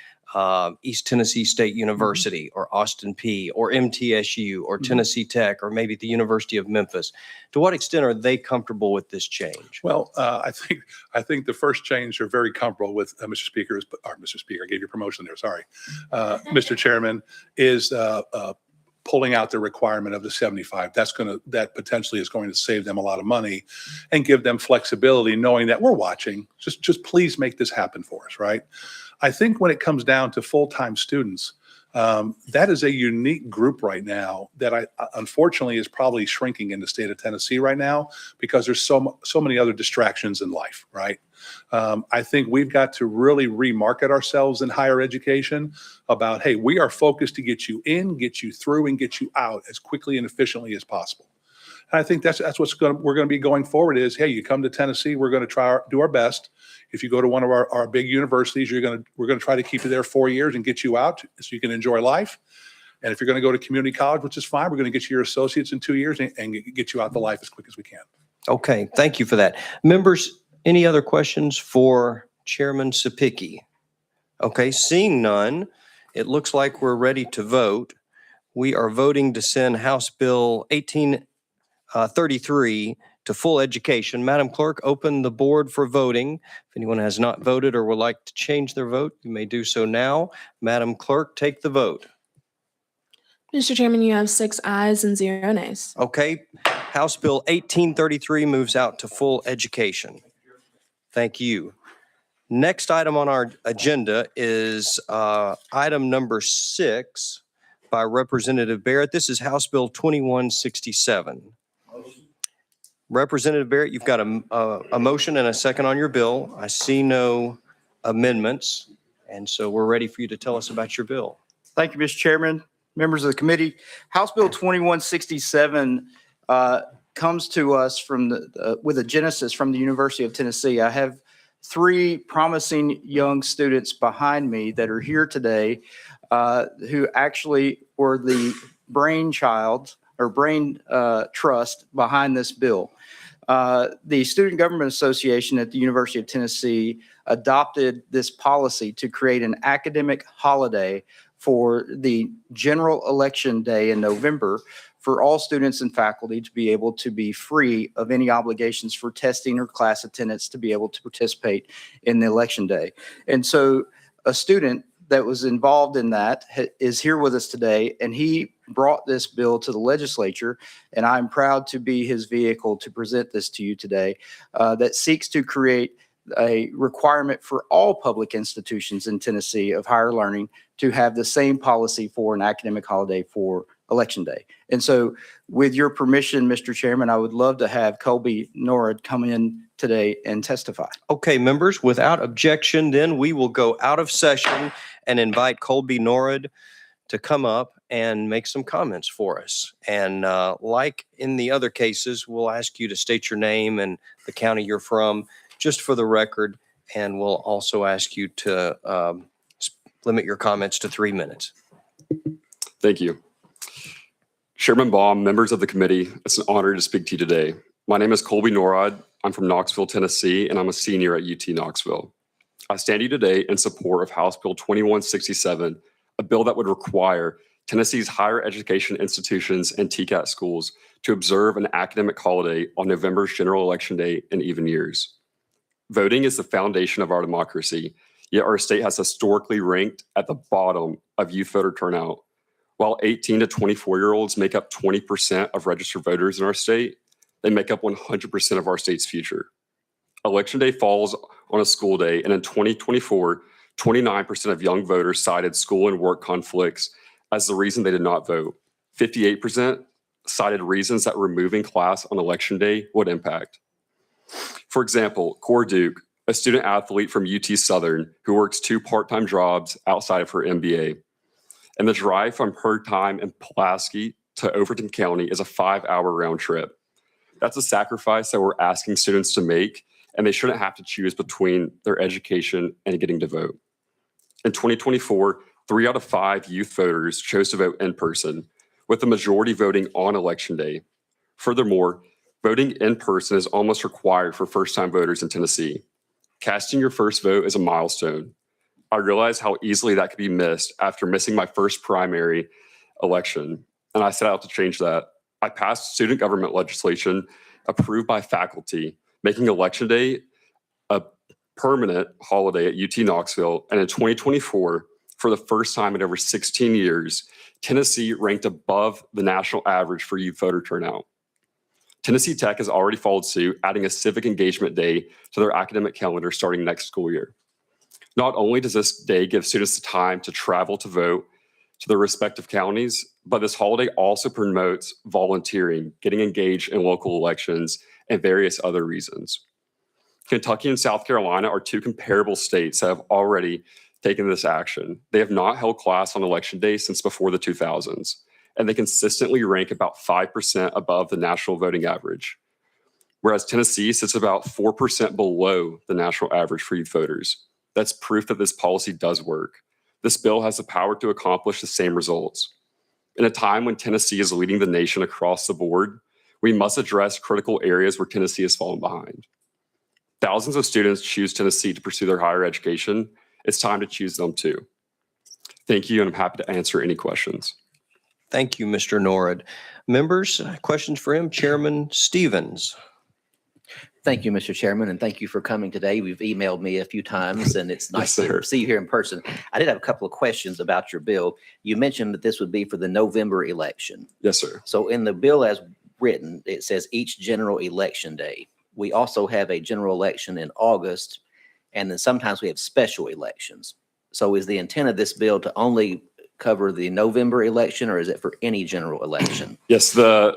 East Tennessee State University or Austin P or MTSU or Tennessee Tech or maybe the University of Memphis. To what extent are they comfortable with this change? Well, I think the first change they're very comfortable with, Mr. Speaker, Mr. Speaker, I gave you promotion there, sorry. Mr. Chairman, is pulling out the requirement of the 75. That potentially is going to save them a lot of money and give them flexibility, knowing that we're watching. Just please make this happen for us, right? I think when it comes down to full-time students, that is a unique group right now that unfortunately is probably shrinking in the state of Tennessee right now because there's so many other distractions in life, right? I think we've got to really remarket ourselves in higher education about, hey, we are focused to get you in, get you through, and get you out as quickly and efficiently as possible. And I think that's what's we're going to be going forward is, hey, you come to Tennessee, we're going to do our best. If you go to one of our big universities, we're going to try to keep you there 4 years and get you out so you can enjoy life. And if you're going to go to community college, which is fine, we're going to get you your associates in 2 years and get you out the life as quick as we can. Okay, thank you for that. Members, any other questions for Chairman Sapicki? Okay, seeing none, it looks like we're ready to vote. We are voting to send House Bill 1833 to full education. Madam Clerk, open the board for voting. If anyone has not voted or would like to change their vote, you may do so now. Madam Clerk, take the vote. Mr. Chairman, you have 6 ayes and 0 nays. Okay, House Bill 1833 moves out to full education. Thank you. Next item on our agenda is item number 6 by Representative Barrett. This is House Bill 2167. Representative Barrett, you've got a motion and a second on your bill. I see no amendments, and so we're ready for you to tell us about your bill. Thank you, Mr. Chairman, members of the committee. House Bill 2167 comes to us with a genesis from the University of Tennessee. I have 3 promising young students behind me that are here today who actually were the brainchild or brain trust behind this bill. The Student Government Association at the University of Tennessee adopted this policy to create an academic holiday for the general election day in November for all students and faculty to be able to be free of any obligations for testing or class attendance to be able to participate in the election day. And so a student that was involved in that is here with us today, and he brought this bill to the legislature, and I'm proud to be his vehicle to present this to you today, that seeks to create a requirement for all public institutions in Tennessee of higher learning to have the same policy for an academic holiday for Election Day. And so with your permission, Mr. Chairman, I would love to have Colby Norad come in today and testify. Okay, members, without objection, then we will go out of session and invite Colby Norad to come up and make some comments for us. And like in the other cases, we'll ask you to state your name and the county you're from, just for the record. And we'll also ask you to limit your comments to 3 minutes. Thank you. Chairman Baum, members of the committee, it's an honor to speak to you today. My name is Colby Norad. I'm from Knoxville, Tennessee, and I'm a senior at UT Knoxville. I stand to you today in support of House Bill 2167, a bill that would require Tennessee's higher education institutions and TCAT schools to observe an academic holiday on November's general election day in even years. Voting is the foundation of our democracy, yet our state has historically ranked at the bottom of youth voter turnout. While 18 to 24-year-olds make up 20% of registered voters in our state, they make up 100% of our state's future. Election day falls on a school day, and in 2024, 29% of young voters cited school and work conflicts as the reason they did not vote. 58% cited reasons that removing class on election day would impact. For example, Cora Duke, a student athlete from UT Southern who works 2 part-time jobs outside of her MBA. And the drive from her time in Pulaski to Overton County is a 5-hour round trip. That's a sacrifice that we're asking students to make, and they shouldn't have to choose between their education and getting to vote. In 2024, 3 out of 5 youth voters chose to vote in person, with the majority voting on election day. Furthermore, voting in person is almost required for first-time voters in Tennessee. Casting your first vote is a milestone. I realize how easily that could be missed after missing my first primary election, and I set out to change that. I passed student government legislation approved by faculty, making Election Day a permanent holiday at UT Knoxville, and in 2024, for the first time in over 16 years, Tennessee ranked above the national average for youth voter turnout. Tennessee Tech has already followed suit, adding a civic engagement day to their academic calendar starting next school year. Not only does this day give students the time to travel to vote to their respective counties, but this holiday also promotes volunteering, getting engaged in local elections, and various other reasons. Kentucky and South Carolina are 2 comparable states that have already taken this action. They have not held class on election day since before the 2000s, and they consistently rank about 5% above the national voting average, whereas Tennessee sits about 4% below the national average for youth voters. That's proof that this policy does work. This bill has the power to accomplish the same results. In a time when Tennessee is leading the nation across the board, we must address critical areas where Tennessee has fallen behind. Thousands of students choose Tennessee to pursue their higher education. It's time to choose them too. Thank you, and I'm happy to answer any questions. Thank you, Mr. Norad. Members, questions for him? Chairman Stevens. Thank you, Mr. Chairman, and thank you for coming today. You've emailed me a few times, and it's nice to see you here in person. I did have a couple of questions about your bill. You mentioned that this would be for the November election. Yes, sir. So in the bill as written, it says each general election day. We also have a general election in August, and then sometimes we have special elections. So is the intent of this bill to only cover the November election, or is it for any general election? Yes, I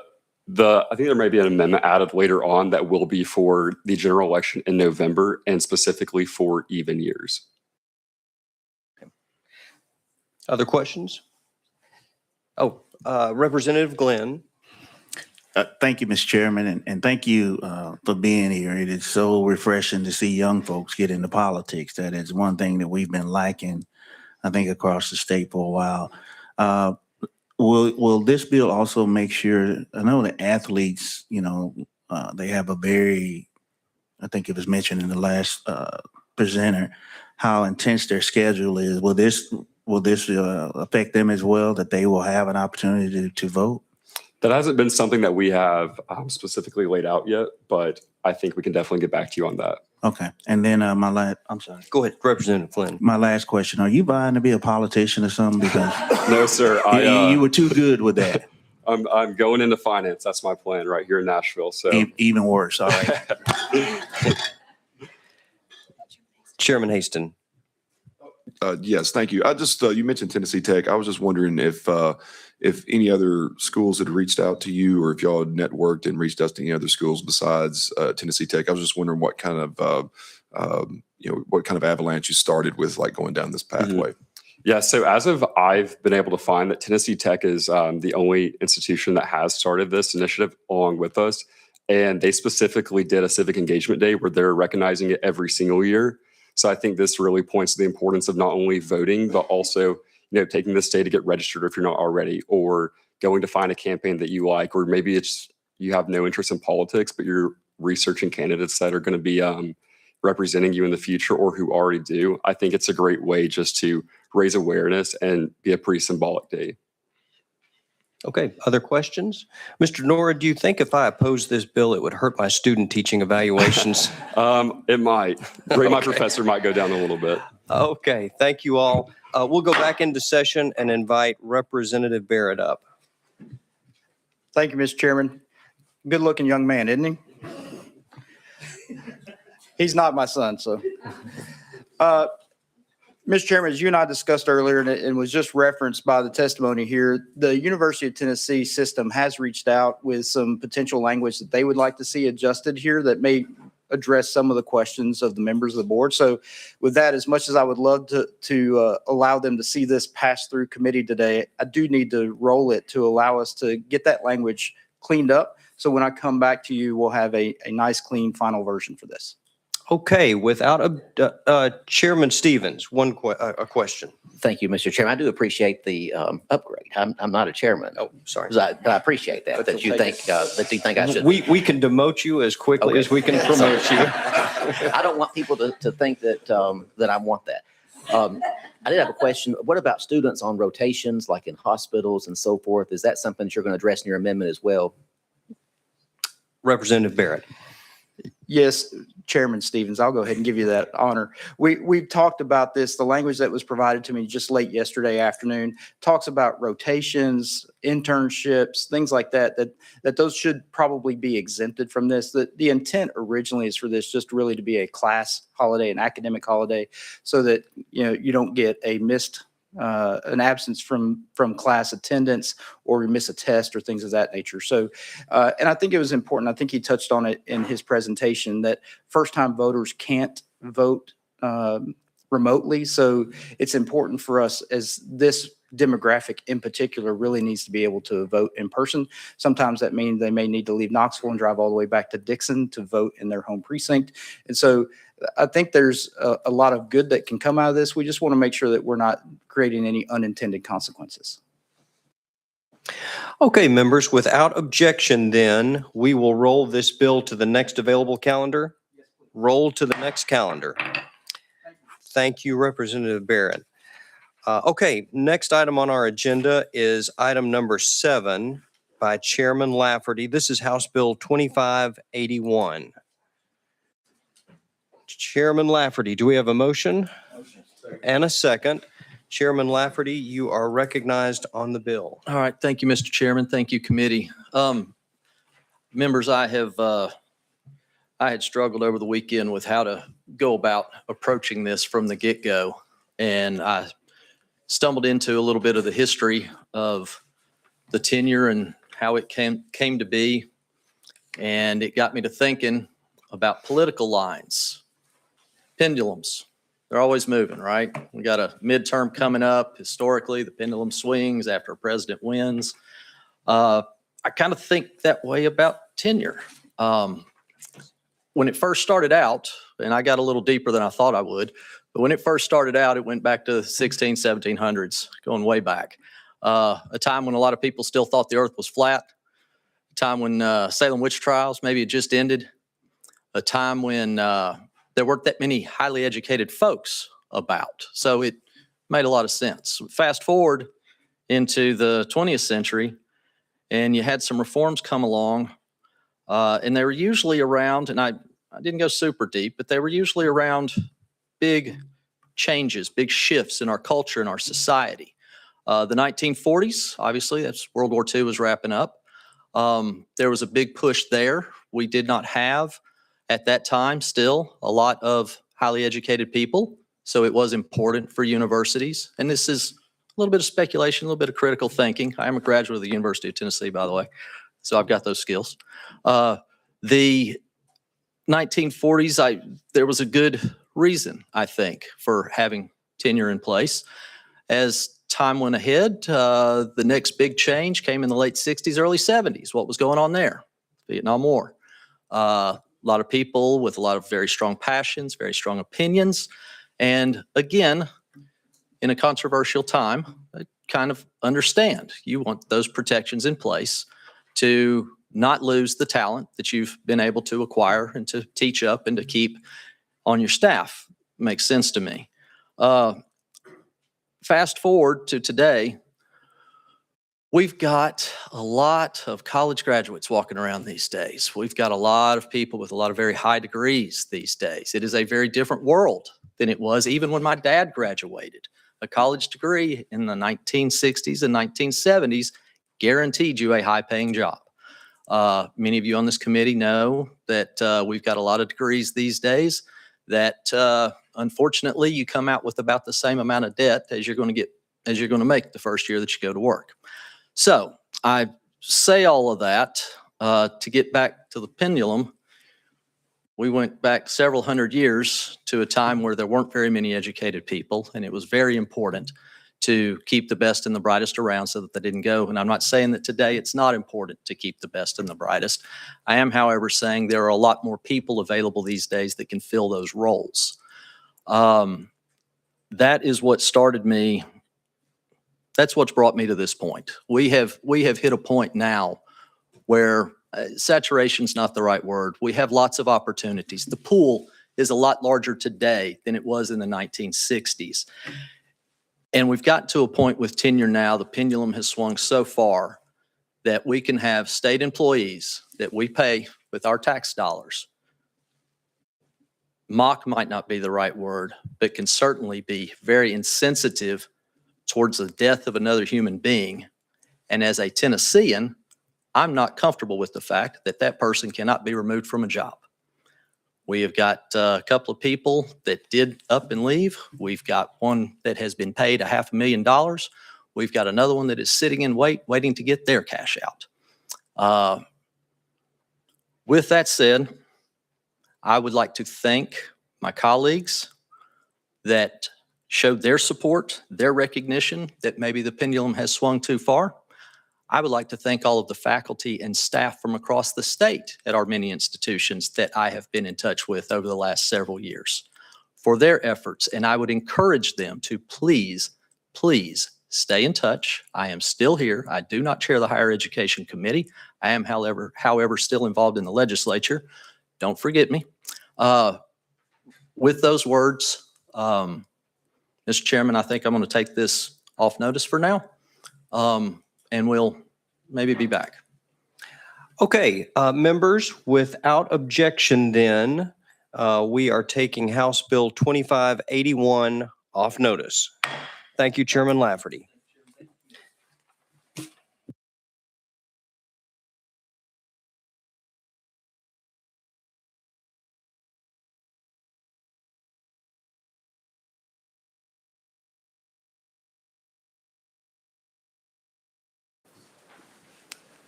think there may be an amendment added later on that will be for the general election in November and specifically for even years. Other questions? Oh, Representative Glenn. Thank you, Mr. Chairman, and thank you for being here. It is so refreshing to see young folks get into politics. That is one thing that we've been lacking, I think, across the state for a while. will this bill also make sure, I know the athletes, they have a very, I think it was mentioned in the last presenter, how intense their schedule is. Will this affect them as well, that they will have an opportunity to vote? That hasn't been something that we have specifically laid out yet, but I think we can definitely get back to you on that. Okay. And then I'm sorry. Go ahead, Representative Flynn. My last question, are you vying to be a politician or something? Because No, sir. you were too good with that. I'm going into finance. That's my plan right here in Nashville. So Even worse. All right. Chairman Haston. Yes, thank you. I just, you mentioned Tennessee Tech. I was just wondering if any other schools had reached out to you, or if y'all had networked and reached out to any other schools besides Tennessee Tech. I was just wondering what kind of, what kind of avalanche you started with, like going down this pathway. Yeah, so as of I've been able to find that Tennessee Tech is the only institution that has started this initiative along with us. And they specifically did a civic engagement day where they're recognizing it every single year. So I think this really points to the importance of not only voting, but also, taking this day to get registered if you're not already, or going to find a campaign that you like, or maybe it's you have no interest in politics, but you're researching candidates that are going to be representing you in the future or who already do. I think it's a great way just to raise awareness and be a pretty symbolic day. Okay, other questions? Mr. Nora, do you think if I oppose this bill, it would hurt my student teaching evaluations? It might. My professor might go down a little bit. Okay, thank you all. We'll go back into session and invite Representative Barrett up. Thank you, Mr. Chairman. Good looking young man, isn't he? He's not my son, so. Mr. Chairman, as you and I discussed earlier, and it was just referenced by the testimony here, the University of Tennessee system has reached out with some potential language that they would like to see adjusted here that may address some of the questions of the members of the board. So with that, as much as I would love to allow them to see this pass through committee today, I do need to roll it to allow us to get that language cleaned up. So when I come back to you, we'll have a nice, clean final version for this. Okay, without Chairman Stevens, a question. Thank you, Mr. Chairman. I do appreciate the upgrade. I'm not a chairman. Oh, sorry. But I appreciate that, that you think I should. We can demote you as quickly as we can promote you. I don't want people to think that I want that. I did have a question. What about students on rotations, like in hospitals and so forth? Is that something that you're going to address in your amendment as well? Representative Barrett. Yes, Chairman Stevens, I'll go ahead and give you that honor. We've talked about this. The language that was provided to me just late yesterday afternoon talks about rotations, internships, things like that those should probably be exempted from this. The intent originally is for this just really to be a class holiday, an academic holiday, so that you don't get a missed an absence from class attendance, or you miss a test or things of that nature. So, and I think it was important, I think he touched on it in his presentation, that first-time voters can't vote remotely. So it's important for us, as this demographic in particular really needs to be able to vote in person. Sometimes that means they may need to leave Knoxville and drive all the way back to Dixon to vote in their home precinct. And so I think there's a lot of good that can come out of this. We just want to make sure that we're not creating any unintended consequences. Okay, members, without objection, then we will roll this bill to the next available calendar. Roll to the next calendar. Thank you, Representative Barrett. Okay, next item on our agenda is item number 7 by Chairman Lafferty. This is House Bill 2581. Chairman Lafferty, do we have a motion? And a second. Chairman Lafferty, you are recognized on the bill. All right. Thank you, Mr. Chairman. Thank you, committee. Members, I had struggled over the weekend with how to go about approaching this from the get-go. And I stumbled into a little bit of the history of the tenure and how it came to be. And it got me to thinking about political lines. Pendulums, they're always moving, right? We got a midterm coming up. Historically, the pendulum swings after a president wins. I kind of think that way about tenure. When it first started out, and I got a little deeper than I thought I would, but when it first started out, it went back to the 1700s, going way back. a time when a lot of people still thought the earth was flat, a time when Salem witch trials maybe had just ended, a time when there weren't that many highly educated folks about. So it made a lot of sense. Fast forward into the 20th century, and you had some reforms come along, and they were usually around, and I didn't go super deep, but they were usually around big changes, big shifts in our culture and our society. The 1940s, obviously, that's World War II was wrapping up. There was a big push there. We did not have, at that time, still a lot of highly educated people. So it was important for universities. And this is a little bit of speculation, a little bit of critical thinking. I am a graduate of the University of Tennessee, by the way, so I've got those skills. The 1940s, there was a good reason, I think, for having tenure in place. As time went ahead, the next big change came in the late 60s, early 70s. What was going on there? Vietnam War. A lot of people with a lot of very strong passions, very strong opinions. And again, in a controversial time, I kind of understand. You want those protections in place to not lose the talent that you've been able to acquire and to teach up and to keep on your staff. Makes sense to me. Fast forward to today, we've got a lot of college graduates walking around these days. We've got a lot of people with a lot of very high degrees these days. It is a very different world than it was even when my dad graduated. A college degree in the 1960s and 1970s guaranteed you a high-paying job. Many of you on this committee know that we've got a lot of degrees these days that unfortunately you come out with about the same amount of debt as you're going to make the first year that you go to work. So I say all of that to get back to the pendulum. We went back several hundred years to a time where there weren't very many educated people, and it was very important to keep the best and the brightest around so that they didn't go. And I'm not saying that today it's not important to keep the best and the brightest. I am, however, saying there are a lot more people available these days that can fill those roles. That is what started me. That's what's brought me to this point. We have hit a point now where saturation's not the right word. We have lots of opportunities. The pool is a lot larger today than it was in the 1960s. And we've gotten to a point with tenure now, the pendulum has swung so far that we can have state employees that we pay with our tax dollars. Mock might not be the right word, but can certainly be very insensitive towards the death of another human being. And as a Tennessean, I'm not comfortable with the fact that that person cannot be removed from a job. We have got a couple of people that did up and leave. We've got one that has been paid $500,000. We've got another one that is sitting in waiting to get their cash out. With that said, I would like to thank my colleagues that showed their support, their recognition that maybe the pendulum has swung too far. I would like to thank all of the faculty and staff from across the state at our many institutions that I have been in touch with over the last several years for their efforts. And I would encourage them to please, please stay in touch. I am still here. I do not chair the Higher Education Committee. I am, however, still involved in the legislature. Don't forget me. With those words, Mr. Chairman, I think I'm going to take this off notice for now. And we'll maybe be back. Okay, members, without objection then, we are taking House Bill 2581 off notice. Thank you, Chairman Lafferty.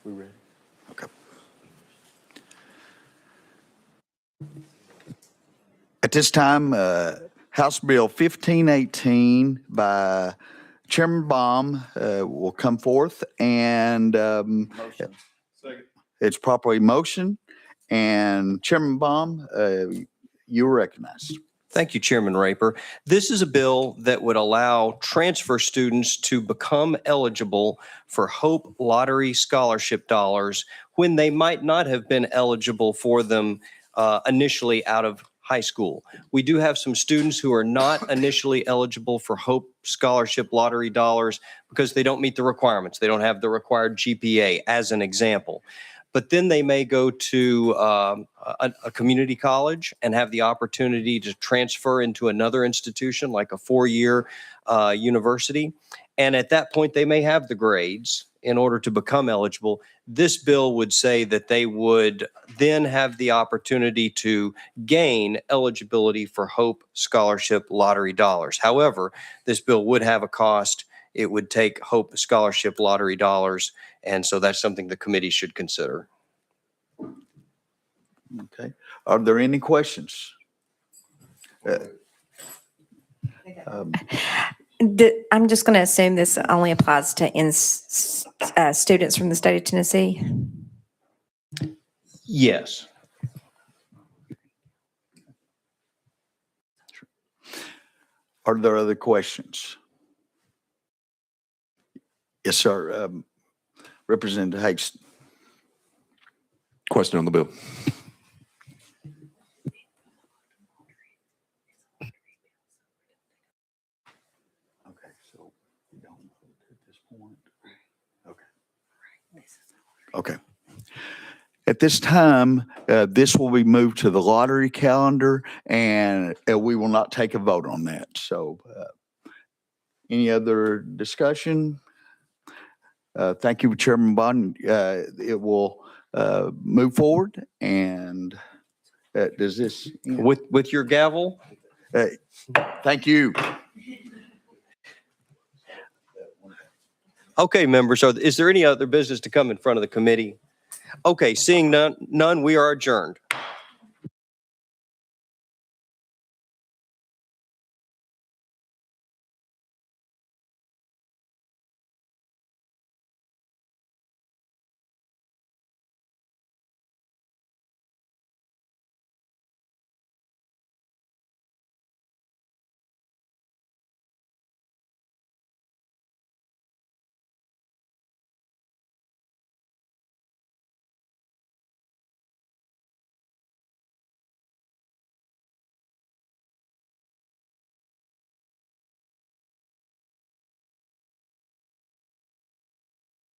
We ready? Okay. At this time, House Bill 1518 by Chairman Baum will come forth, and it's properly motioned. And Chairman Baum, you are recognized. Thank you, Chairman Raper. This is a bill that would allow transfer students to become eligible for Hope Lottery scholarship dollars when they might not have been eligible for them initially out of high school. We do have some students who are not initially eligible for Hope Scholarship Lottery dollars because they don't meet the requirements. They don't have the required GPA, as an example. But then they may go to a community college and have the opportunity to transfer into another institution, like a four-year university. And at that point, they may have the grades in order to become eligible. This bill would say that they would then have the opportunity to gain eligibility for Hope Scholarship Lottery dollars. However, this bill would have a cost. It would take Hope Scholarship Lottery dollars, and so that's something the committee should consider. Okay. Are there any questions? I'm just going to assume this only applies to students from the state of Tennessee. Yes. Are there other questions? Yes, sir. Representative Hakes. Question on the bill. Okay, so you don't vote at this point. Okay. At this time, this will be moved to the lottery calendar, and we will not take a vote on that. So any other discussion? Thank you, Chairman Bond. It will move forward, and does this? With your gavel? Thank you. Okay, members, is there any other business to come in front of the committee? Okay, seeing none, we are adjourned.